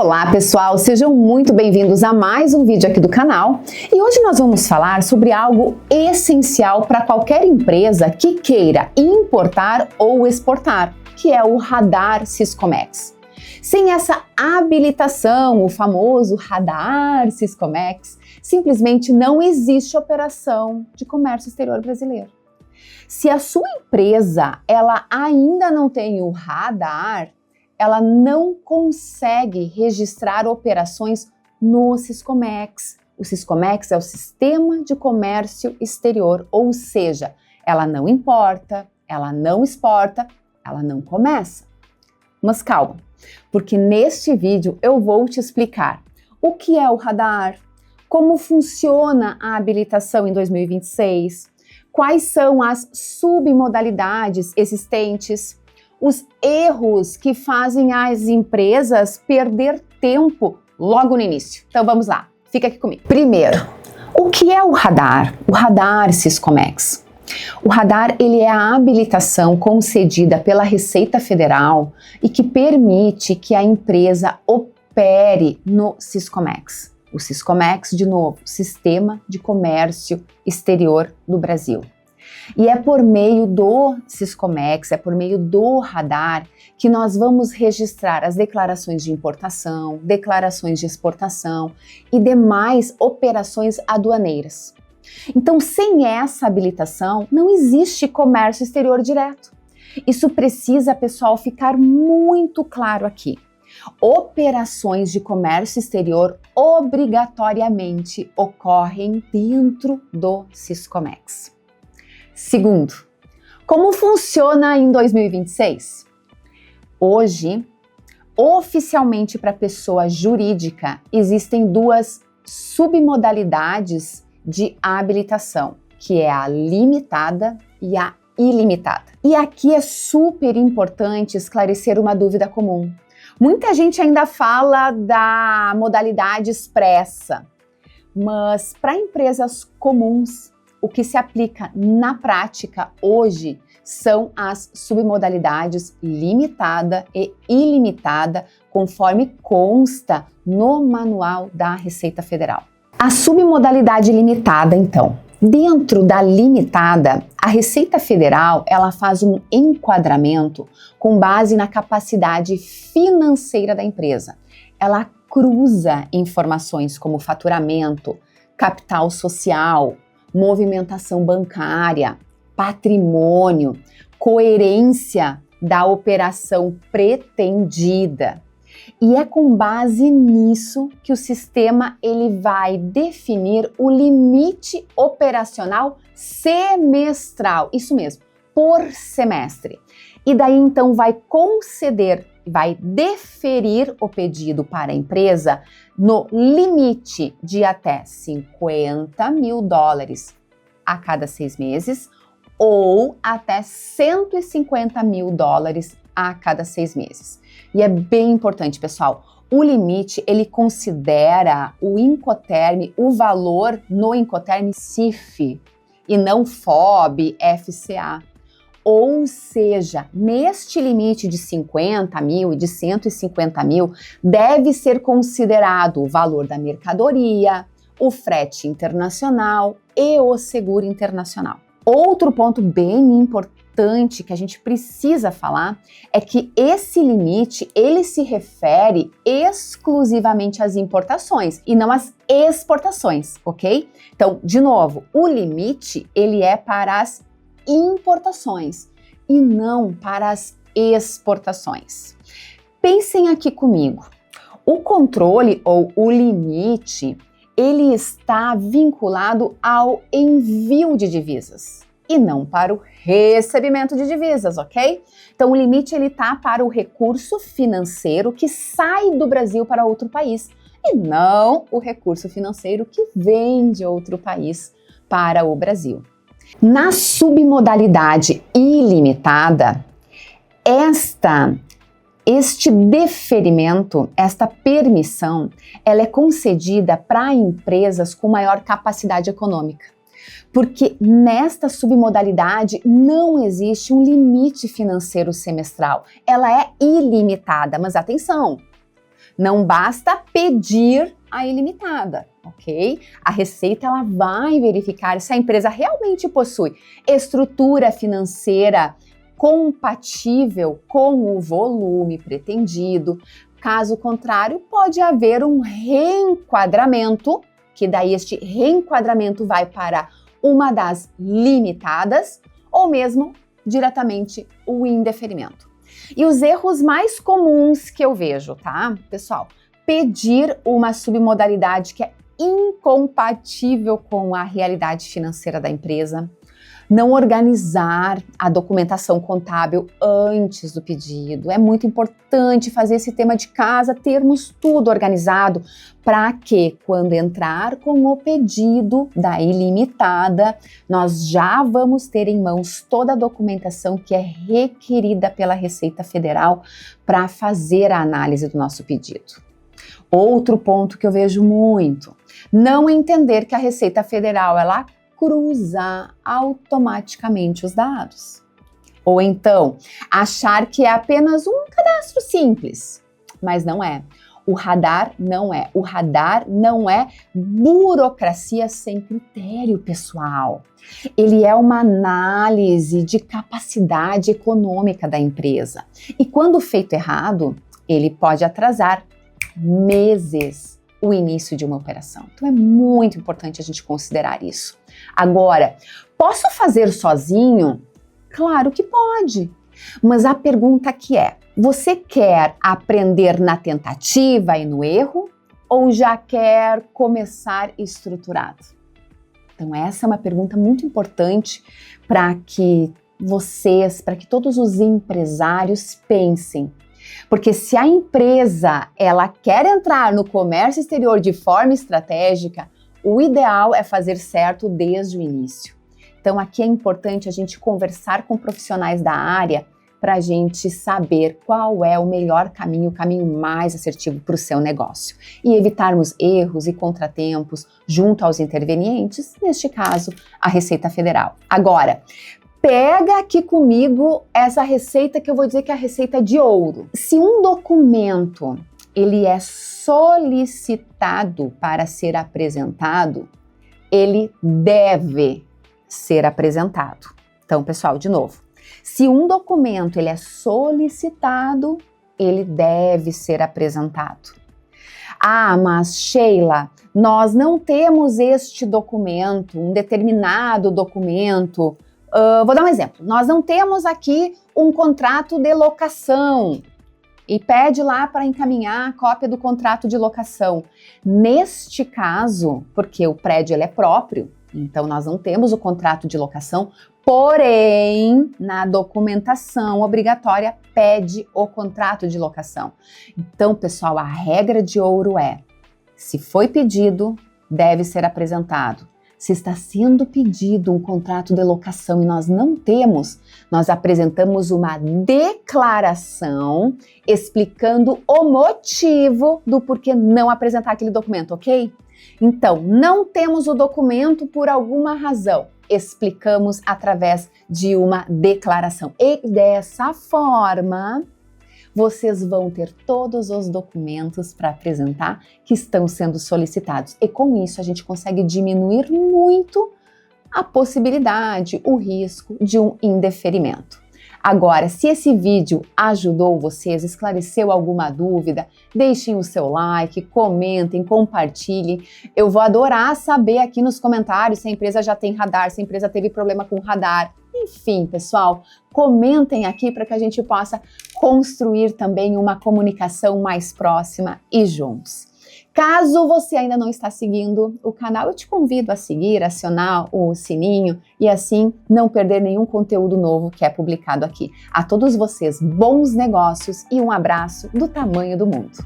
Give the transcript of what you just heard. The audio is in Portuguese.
Olá pessoal, sejam muito bem-vindos a mais um vídeo aqui do canal e hoje nós vamos falar sobre algo essencial para qualquer empresa que queira importar ou exportar, que é o radar Siscomex. Sem essa habilitação, o famoso radar Siscomex, simplesmente não existe operação de comércio exterior brasileiro. Se a sua empresa ela ainda não tem o radar, ela não consegue registrar operações no Siscomex. O Siscomex é o Sistema de Comércio Exterior, ou seja, ela não importa, ela não exporta, ela não começa. Mas calma, porque neste vídeo eu vou te explicar o que é o radar, como funciona a habilitação em 2026, quais são as submodalidades existentes, os erros que fazem as empresas perder tempo logo no início. Então vamos lá, fica aqui comigo. Primeiro, o que é o radar? O radar Siscomex. O radar ele é a habilitação concedida pela Receita Federal e que permite que a empresa opere no Siscomex. O Siscomex, de novo, Sistema de Comércio Exterior do Brasil. E é por meio do Siscomex, é por meio do radar que nós vamos registrar as declarações de importação, declarações de exportação e demais operações aduaneiras. Então, sem essa habilitação, não existe comércio exterior direto. Isso precisa, pessoal, ficar muito claro aqui. Operações de comércio exterior obrigatoriamente ocorrem dentro do Siscomex. Segundo, como funciona em 2026? Hoje, oficialmente para pessoa jurídica, existem duas submodalidades de habilitação, que é a limitada e a ilimitada. E aqui é super importante esclarecer uma dúvida comum. Muita gente ainda fala da modalidade expressa, mas para empresas comuns, o que se aplica na prática hoje são as submodalidades limitada e ilimitada, conforme consta no manual da Receita Federal. A submodalidade limitada, então, dentro da limitada, a Receita Federal ela faz um enquadramento com base na capacidade financeira da empresa. Ela cruza informações como faturamento, capital social, movimentação bancária, patrimônio, coerência da operação pretendida. E é com base nisso que o sistema ele vai definir o limite operacional semestral, isso mesmo, por semestre. E daí então vai conceder, vai deferir o pedido para a empresa no limite de até $50 mil a cada 6 meses ou até $150 mil a cada 6 meses. E é bem importante, pessoal, o limite ele considera o Incoterm, o valor no Incoterm CIF e não FOB, FCA. Ou seja, neste limite de 50 mil e de 150 mil, deve ser considerado o valor da mercadoria, o frete internacional e o seguro internacional. Outro ponto bem importante que a gente precisa falar é que esse limite, ele se refere exclusivamente às importações e não às exportações, ok? Então, de novo, o limite, ele é para as importações e não para as exportações. Pensem aqui comigo. O controle ou o limite, ele está vinculado ao envio de divisas e não para o recebimento de divisas, ok? Então o limite ele tá para o recurso financeiro que sai do Brasil para outro país e não o recurso financeiro que vem de outro país para o Brasil. Na submodalidade ilimitada, este deferimento, esta permissão, ela é concedida para empresas com maior capacidade econômica, porque nesta submodalidade não existe um limite financeiro semestral, ela é ilimitada, mas atenção, Não basta pedir a ilimitada, ok? A Receita ela vai verificar se a empresa realmente possui estrutura financeira compatível com o volume pretendido. Caso contrário, pode haver um reenquadramento, que daí este reenquadramento vai para uma das limitadas ou mesmo diretamente o indeferimento. E os erros mais comuns que eu vejo, tá, pessoal? Pedir uma submodalidade que é incompatível com a realidade financeira da empresa, não organizar a documentação contábil antes do pedido. É muito importante fazer esse tema de casa, termos tudo organizado para que, quando entrar com o pedido da ilimitada, nós já vamos ter em mãos toda a documentação que é requerida pela Receita Federal para fazer a análise do nosso pedido. Outro ponto que eu vejo muito, não entender que a Receita Federal, ela cruzar automaticamente os dados. Ou então, achar que é apenas um cadastro simples, mas não é. O radar não é. O radar não é burocracia sem critério, pessoal. Ele é uma análise de capacidade econômica da empresa. E quando feito errado, ele pode atrasar meses o início de uma operação. Então é muito importante a gente considerar isso. Agora, posso fazer sozinho? Claro que pode. Mas a pergunta aqui é, você quer aprender na tentativa e no erro ou já quer começar estruturado? Então essa é uma pergunta muito importante para que vocês, para que todos os empresários pensem. Porque se a empresa ela quer entrar no comércio exterior de forma estratégica, o ideal é fazer certo desde o início. Então aqui é importante a gente conversar com profissionais da área para a gente saber qual é o melhor caminho, o caminho mais assertivo para o seu negócio. E evitarmos erros e contratempos junto aos intervenientes, neste caso, a Receita Federal. Agora, pega aqui comigo essa receita que eu vou dizer que é a receita de ouro. Se um documento ele é solicitado para ser apresentado, ele deve ser apresentado. Então, pessoal, de novo, se um documento ele é solicitado, ele deve ser apresentado. Ah, mas Sheila, nós não temos este documento, um determinado documento. Vou dar um exemplo. Nós não temos aqui um contrato de locação e pede lá para encaminhar a cópia do contrato de locação. Neste caso, porque o prédio ele é próprio, então nós não temos o contrato de locação, porém, na documentação obrigatória pede o contrato de locação. Então, pessoal, a regra de ouro é, se foi pedido, deve ser apresentado. Se está sendo pedido um contrato de locação e nós não temos, nós apresentamos uma declaração explicando o motivo do porquê não apresentar aquele documento, ok? Então, não temos o documento por alguma razão. Explicamos através de uma declaração. E dessa forma, vocês vão ter todos os documentos para apresentar que estão sendo solicitados. E com isso a gente consegue diminuir muito a possibilidade, o risco de um indeferimento. Agora, se esse vídeo ajudou vocês, esclareceu alguma dúvida, deixem o seu like, comentem, compartilhem. Eu vou adorar saber aqui nos comentários se a empresa já tem radar, se a empresa teve problema com radar. Enfim, pessoal, comentem aqui para que a gente possa construir também uma comunicação mais próxima e juntos. Caso você ainda não está seguindo o canal, eu te convido a seguir, acionar o sininho e assim não perder nenhum conteúdo novo que é publicado aqui. A todos vocês, bons negócios e um abraço do tamanho do mundo.